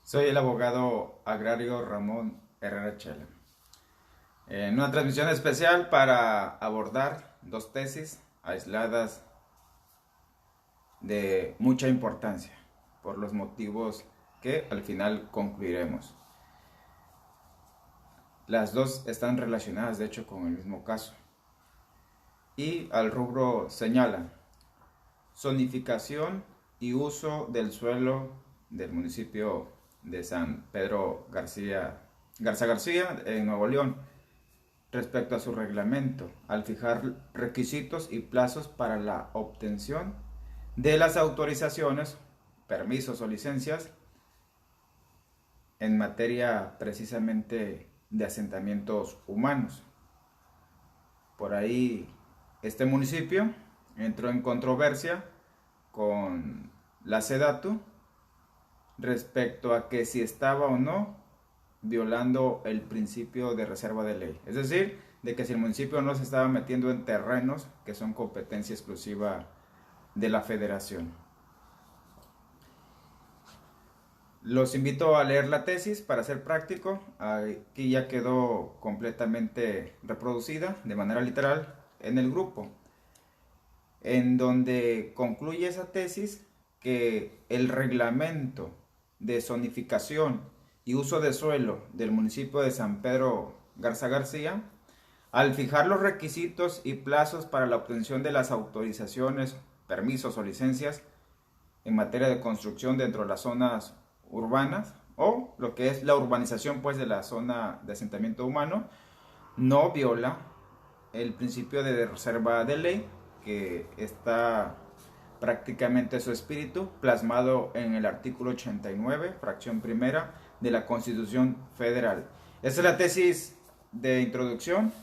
Soy el abogado agrario Ramón Herrera Chela. En una transmisión especial para abordar dos tesis aisladas de mucha importancia, por los motivos que al final concluiremos. Las dos están relacionadas, de hecho, con el mismo caso. Y al rubro señalan zonificación y uso del suelo del municipio de San Pedro Garza García, en Nuevo León, respecto a su reglamento, al fijar requisitos y plazos para la obtención de las autorizaciones, permisos o licencias en materia precisamente de asentamientos humanos. Por ahí este municipio entró en controversia con la SEDATU respecto a que si estaba o no violando el principio de reserva de ley. Es decir, de que si el municipio no se estaba metiendo en terrenos que son competencia exclusiva de la federación. Los invito a leer la tesis para ser práctico. Aquí ya quedó completamente reproducida de manera literal en el grupo, en donde concluye esa tesis que el reglamento de zonificación y uso de suelo del municipio de San Pedro Garza García, al fijar los requisitos y plazos para la obtención de las autorizaciones, permisos o licencias en materia de construcción dentro de las zonas urbanas o lo que es la urbanización pues de la zona de asentamiento humano, no viola el principio de reserva de ley, que está prácticamente su espíritu plasmado en el artículo 89, fracción primera de la Constitución Federal. Esta es la tesis de introducción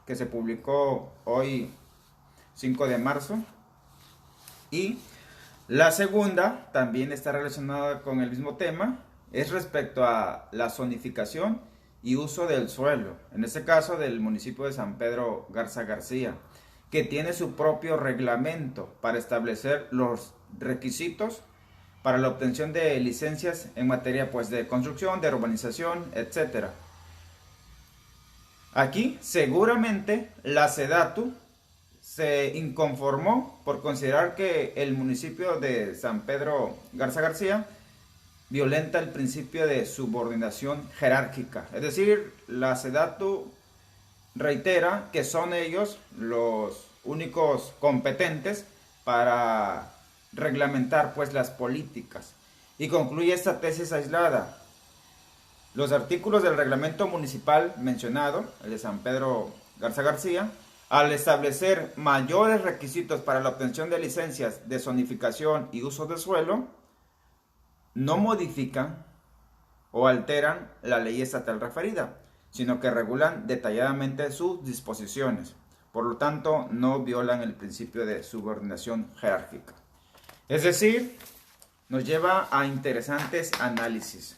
que se publicó hoy 5 de marzo, y la segunda también está relacionada con el mismo tema, es respecto a la zonificación y uso del suelo, en este caso del municipio de San Pedro Garza García, que tiene su propio reglamento para establecer los requisitos para la obtención de licencias en materia pues de construcción, de urbanización, etc. Aquí seguramente la SEDATU se inconformó por considerar que el municipio de San Pedro Garza García violenta el principio de subordinación jerárquica. Es decir, la SEDATU reitera que son ellos los únicos competentes para reglamentar pues las políticas, y concluye esta tesis aislada: los artículos del reglamento municipal mencionado, el de San Pedro Garza García, al establecer mayores requisitos para la obtención de licencias de zonificación y uso de suelo, no modifican o alteran la ley estatal referida, sino que regulan detalladamente sus disposiciones. Por lo tanto, no violan el principio de subordinación jerárquica. Es decir, nos lleva a interesantes análisis.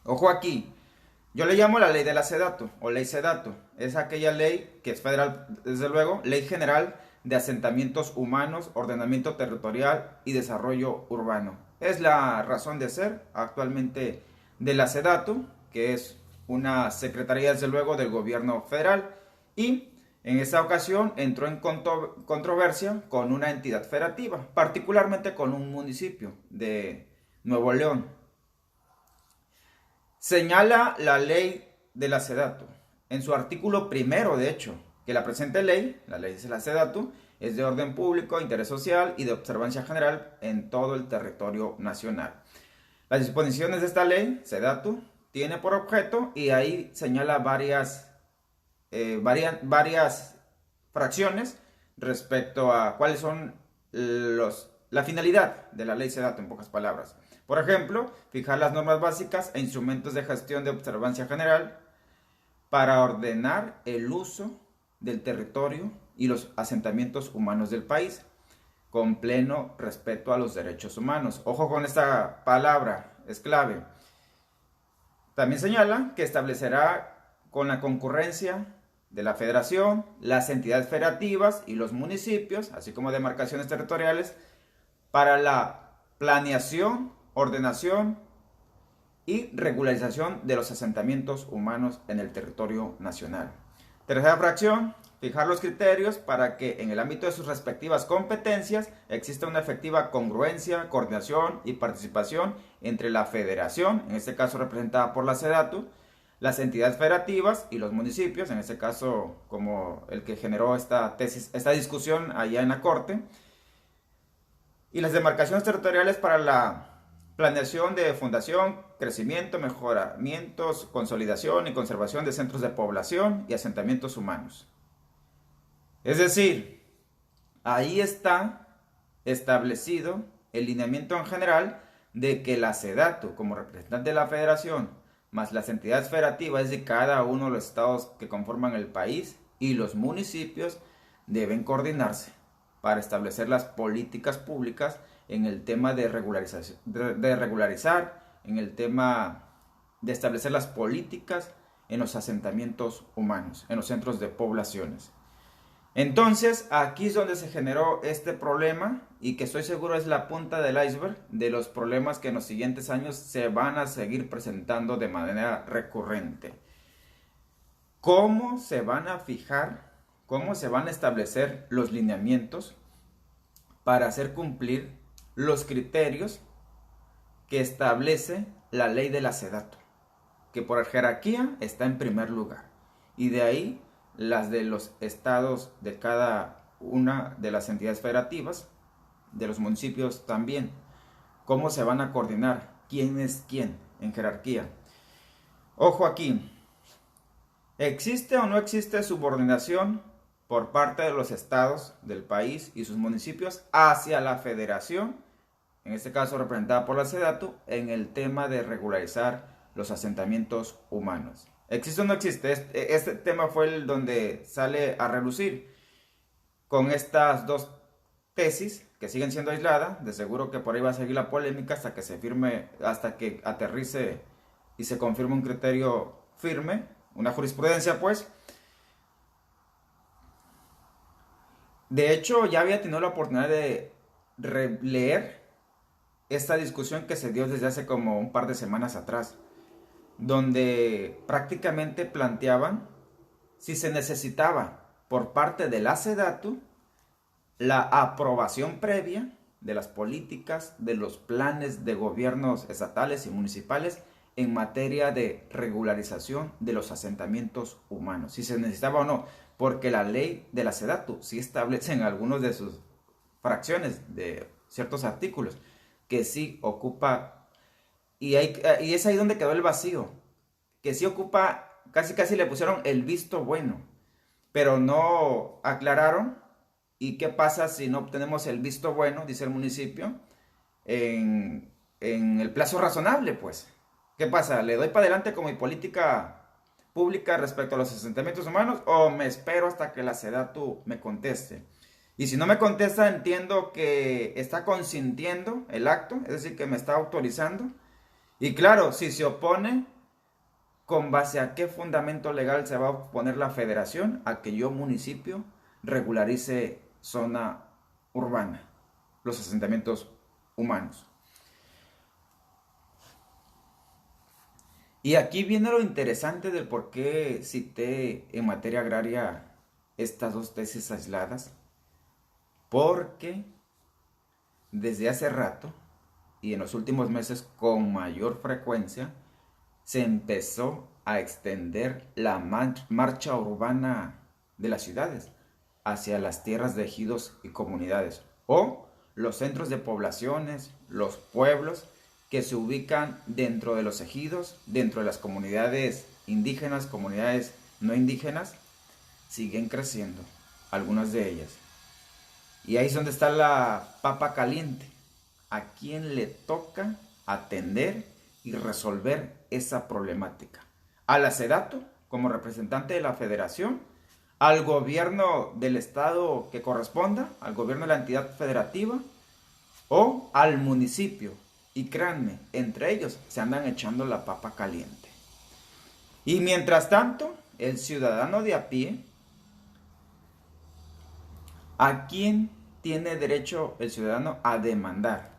Ojo aquí, yo le llamo la ley de la SEDATU o ley SEDATU. Es aquella ley que es federal, desde luego, Ley General de Asentamientos Humanos, Ordenamiento Territorial y Desarrollo Urbano. Es la razón de ser actualmente de la SEDATU, que es una secretaría desde luego del gobierno federal, y en esta ocasión entró en controversia con una entidad federativa, particularmente con un municipio de Nuevo León. Señala la ley de la SEDATU en su artículo primero, de hecho, que la presente ley, la ley de la SEDATU, es de orden público, interés social y de observancia general en todo el territorio nacional. Las disposiciones de esta ley, SEDATU, tiene por objeto, y ahí señala varias fracciones respecto a cuáles son la finalidad de la ley SEDATU, en pocas palabras. Por ejemplo, fijar las normas básicas e instrumentos de gestión de observancia general para ordenar el uso del territorio y los asentamientos humanos del país, con pleno respeto a los derechos humanos. Ojo con esta palabra, es clave. También señala que establecerá con la concurrencia de la federación, las entidades federativas y los municipios, así como demarcaciones territoriales, para la planeación, ordenación y regularización de los asentamientos humanos en el territorio nacional. Tercera fracción, fijar los criterios para que en el ámbito de sus respectivas competencias exista una efectiva congruencia, coordinación y participación entre la federación, en este caso representada por la SEDATU, las entidades federativas y los municipios, en este caso como el que generó esta discusión allá en la Corte, y las demarcaciones territoriales para la planeación de fundación, crecimiento, mejoramientos, consolidación y conservación de centros de población y asentamientos humanos. Es decir, ahí está establecido el lineamiento en general de que la SEDATU, como representante de la federación, más las entidades federativas de cada uno de los estados que conforman el país y los municipios, deben coordinarse para establecer las políticas públicas en el tema de regularizar, en el tema de establecer las políticas en los asentamientos humanos, en los centros de poblaciones. Entonces, aquí es donde se generó este problema y que estoy seguro es la punta del iceberg de los problemas que en los siguientes años se van a seguir presentando de manera recurrente. ¿Cómo se van a fijar, cómo se van a establecer los lineamientos para hacer cumplir los criterios que establece la ley de la SEDATU, que por jerarquía está en primer lugar, y de ahí las de los estados de cada una de las entidades federativas, de los municipios también? ¿Cómo se van a coordinar? ¿Quién es quién en jerarquía? Ojo aquí, ¿existe o no existe subordinación por parte de los estados del país y sus municipios hacia la federación, en este caso representada por la SEDATU, en el tema de regularizar los asentamientos humanos? ¿Existe o no existe? Este tema fue el donde sale a relucir con estas dos tesis que siguen siendo aisladas. De seguro que por ahí va a seguir la polémica hasta que se firme, hasta que aterrice y se confirme un criterio firme, una jurisprudencia pues. De hecho, ya había tenido la oportunidad de releer esta discusión que se dio desde hace como un par de semanas atrás, donde prácticamente planteaban si se necesitaba por parte de la SEDATU la aprobación previa de las políticas, de los planes de gobiernos estatales y municipales en materia de regularización de los asentamientos humanos, si se necesitaba o no, porque la ley de la SEDATU sí establece en algunos de sus fracciones de ciertos artículos que sí ocupa, y es ahí donde quedó el vacío, que sí ocupa, casi le pusieron el visto bueno, pero no aclararon. ¿Y qué pasa si no obtenemos el visto bueno, dice el municipio, en el plazo razonable? Pues, ¿qué pasa? ¿Le doy para adelante con mi política pública respecto a los asentamientos humanos o me espero hasta que la SEDATU me conteste? Y si no me contesta, entiendo que está consintiendo el acto, es decir, que me está autorizando. Y claro, si se opone, ¿con base a qué fundamento legal se va a oponer la federación a que yo, municipio, regularice zona urbana, los asentamientos humanos? Y aquí viene lo interesante del por qué cité en materia agraria estas dos tesis aisladas, porque desde hace rato y en los últimos meses con mayor frecuencia se empezó a extender la marcha urbana de las ciudades hacia las tierras de ejidos y comunidades, o los centros de poblaciones, los pueblos que se ubican dentro de los ejidos, dentro de las comunidades indígenas, comunidades no indígenas, siguen creciendo, algunas de ellas. Y ahí es donde está la papa caliente. ¿A quién le toca atender y resolver esa problemática? ¿A la SEDATU como representante de la federación? ¿Al gobierno del estado que corresponda? ¿Al gobierno de la entidad federativa? ¿O al municipio? Y créanme, entre ellos se andan echando la papa caliente. Y mientras tanto, el ciudadano de a pie, ¿a quién tiene derecho el ciudadano a demandar?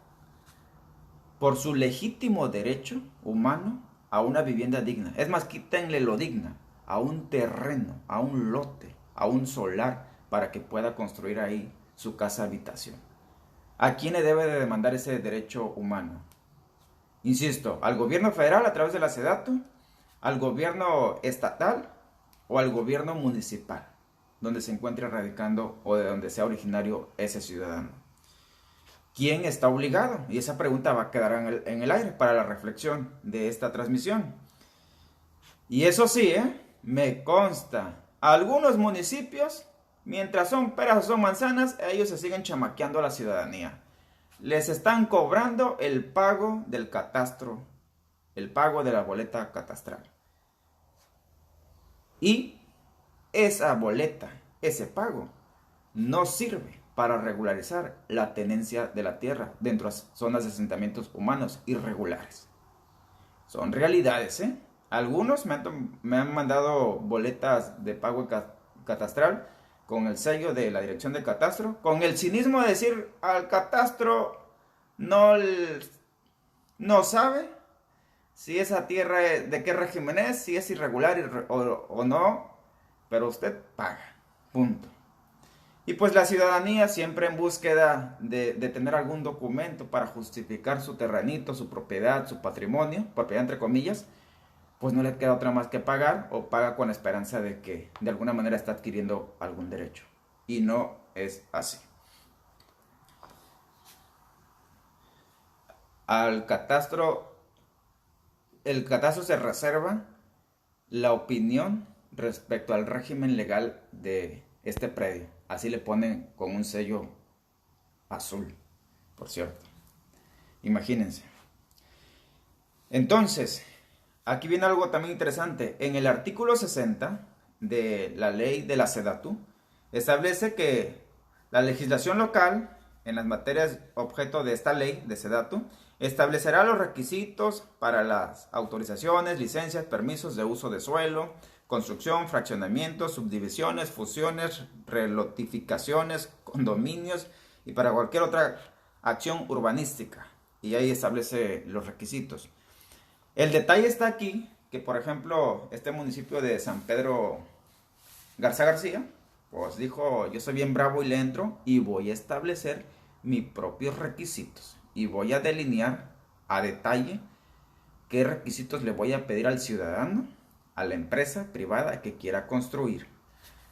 por su legítimo derecho humano a una vivienda digna. Es más, quítenle lo digna, a un terreno, a un lote, a un solar, para que pueda construir ahí su casa habitación. ¿A quién le debe de demandar ese derecho humano? Insisto, al gobierno federal a través de la SEDATU, al gobierno estatal o al gobierno municipal, donde se encuentre radicando o de donde sea originario ese ciudadano. ¿Quién está obligado? Y esa pregunta va a quedar en el aire para la reflexión de esta transmisión. Y eso sí, me consta, algunos municipios, mientras son peras o son manzanas, ellos se siguen chamaqueando a la ciudadanía. Les están cobrando el pago del catastro, el pago de la boleta catastral. Y esa boleta, ese pago, no sirve para regularizar la tenencia de la tierra dentro de zonas de asentamientos humanos irregulares. Son realidades, ¿eh? Algunos me han mandado boletas de pago catastral con el sello de la Dirección de Catastro, con el cinismo de decir al catastro no sabe si esa tierra de qué régimen es, si es irregular o no, pero usted paga, punto. Y pues la ciudadanía siempre en búsqueda de tener algún documento para justificar su terrenito, su propiedad, su patrimonio, propiedad entre comillas, pues no le queda otra más que pagar o paga con la esperanza de que de alguna manera está adquiriendo algún derecho. Y no es así. El catastro se reserva la opinión respecto al régimen legal de este predio. Así le ponen con un sello azul, por cierto. Imagínense. Entonces, aquí viene algo también interesante. En el artículo 60 de la ley de la SEDATU, establece que la legislación local, en las materias objeto de esta ley de SEDATU, establecerá los requisitos para las autorizaciones, licencias, permisos de uso de suelo, construcción, fraccionamientos, subdivisiones, fusiones, relotificaciones, condominios y para cualquier otra acción urbanística. Y ahí establece los requisitos. El detalle está aquí, que por ejemplo, este municipio de San Pedro Garza García, pues dijo, yo soy bien bravo y le entro y voy a establecer mis propios requisitos. Y voy a delinear a detalle qué requisitos le voy a pedir al ciudadano, a la empresa privada que quiera construir.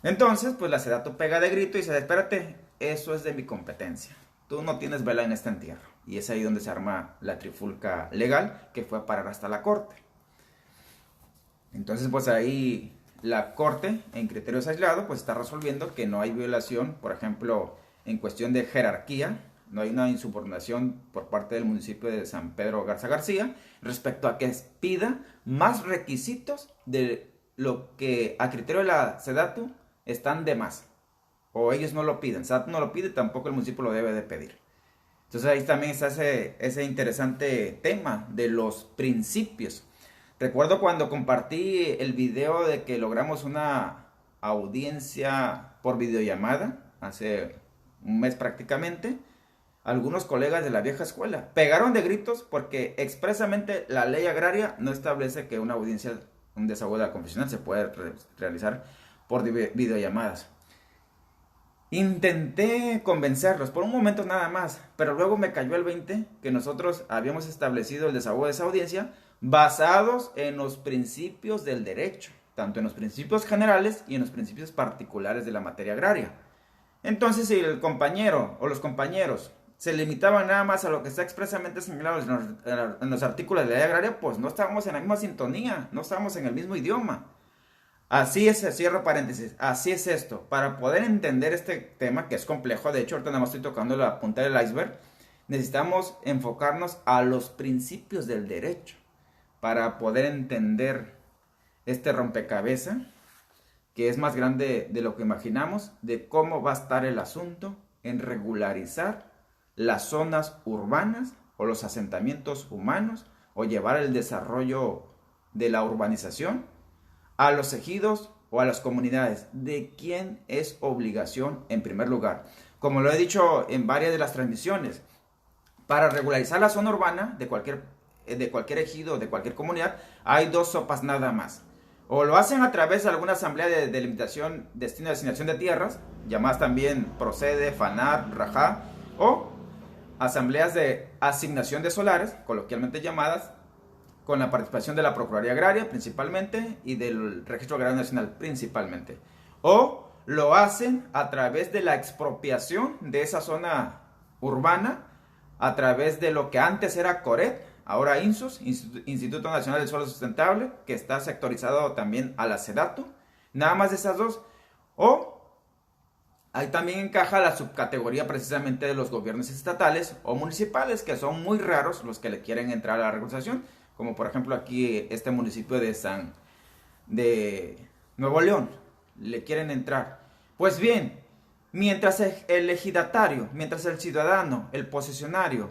Entonces, pues la SEDATU pega de grito y dice, espérate, eso es de mi competencia. Tú no tienes vela en este entierro. Y es ahí donde se arma la trifulca legal que fue a parar hasta la corte. Entonces, pues ahí la corte, en criterios aislados, pues está resolviendo que no hay violación, por ejemplo, en cuestión de jerarquía, no hay una insubordinación por parte del municipio de San Pedro Garza García respecto a que pida más requisitos de lo que a criterio de la SEDATU están de más. O ellos no lo piden, SEDATU no lo pide, tampoco el municipio lo debe de pedir. Entonces ahí también está ese interesante tema de los principios. Recuerdo cuando compartí el video de que logramos una audiencia por videollamada, hace un mes prácticamente, algunos colegas de la vieja escuela pegaron de gritos porque expresamente la ley agraria no establece que una audiencia, un desahogo de la confesional se puede realizar por videollamadas. Intenté convencerlos por un momento nada más, pero luego me cayó el 20 que nosotros habíamos establecido el desahogo de esa audiencia basados en los principios del derecho, tanto en los principios generales y en los principios particulares de la materia agraria. Entonces, si el compañero o los compañeros se limitaban nada más a lo que está expresamente señalado en los artículos de la ley agraria, pues no estábamos en la misma sintonía, no estábamos en el mismo idioma. Así es, cierro paréntesis, así es esto. Para poder entender este tema, que es complejo, de hecho ahorita nada más estoy tocando la punta del iceberg, necesitamos enfocarnos a los principios del derecho para poder entender este rompecabezas, que es más grande de lo que imaginamos, de cómo va a estar el asunto en regularizar las zonas urbanas o los asentamientos humanos o llevar el desarrollo de la urbanización a los ejidos o a las comunidades. ¿De quién es obligación en primer lugar? Como lo he dicho en varias de las transmisiones, Para regularizar la zona urbana de cualquier ejido, de cualquier comunidad, hay dos sopas nada más. O lo hacen a través de alguna asamblea de delimitación, destino y asignación de tierras, llamadas también Procede, FANAT, Rajá, o asambleas de asignación de solares, coloquialmente llamadas, con la participación de la Procuraduría Agraria principalmente y del Registro Agrario Nacional principalmente. O lo hacen a través de la expropiación de esa zona urbana, a través de lo que antes era CORET, ahora INSUS, Instituto Nacional del Suelo Sustentable, que está sectorizado también a la SEDATU. Nada más de esas dos. O ahí también encaja la subcategoría precisamente de los gobiernos estatales o municipales, que son muy raros los que le quieren entrar a la regularización, como por ejemplo aquí este municipio de Nuevo León, le quieren entrar. Pues bien, mientras el ejidatario, mientras el ciudadano, el posesionario,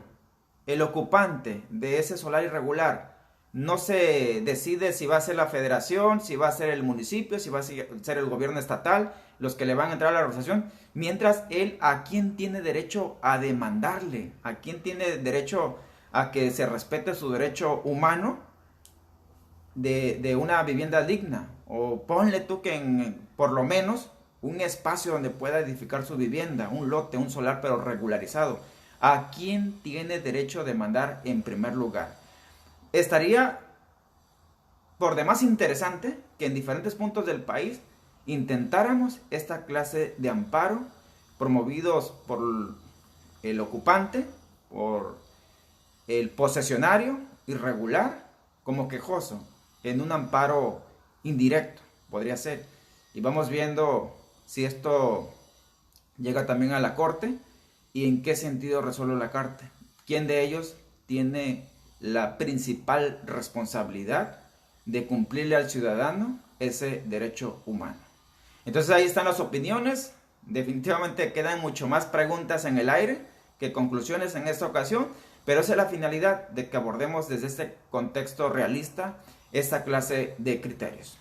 el ocupante de ese solar irregular no se decide si va a ser la federación, si va a ser el municipio, si va a ser el gobierno estatal, los que le van a entrar a la regularización, mientras él, ¿a quién tiene derecho a demandarle? ¿A quién tiene derecho a que se respete su derecho humano de una vivienda digna? O ponle tú que por lo menos un espacio donde pueda edificar su vivienda, un lote, un solar, pero regularizado. ¿A quién tiene derecho a demandar en primer lugar? Estaría por demás interesante que en diferentes puntos del país intentáramos esta clase de amparo promovidos por el ocupante, por el posesionario irregular, como quejoso, en un amparo indirecto, podría ser. Y vamos viendo si esto llega también a la Corte y en qué sentido resuelve la Corte. ¿Quién de ellos tiene la principal responsabilidad de cumplirle al ciudadano ese derecho humano? Entonces ahí están las opiniones. Definitivamente quedan mucho más preguntas en el aire que conclusiones en esta ocasión, pero esa es la finalidad, de que abordemos desde este contexto realista esta clase de criterios.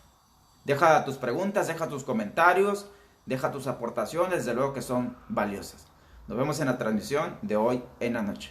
Deja tus preguntas, deja tus comentarios, deja tus aportaciones, desde luego que son valiosas. Nos vemos en la transmisión de hoy en la noche.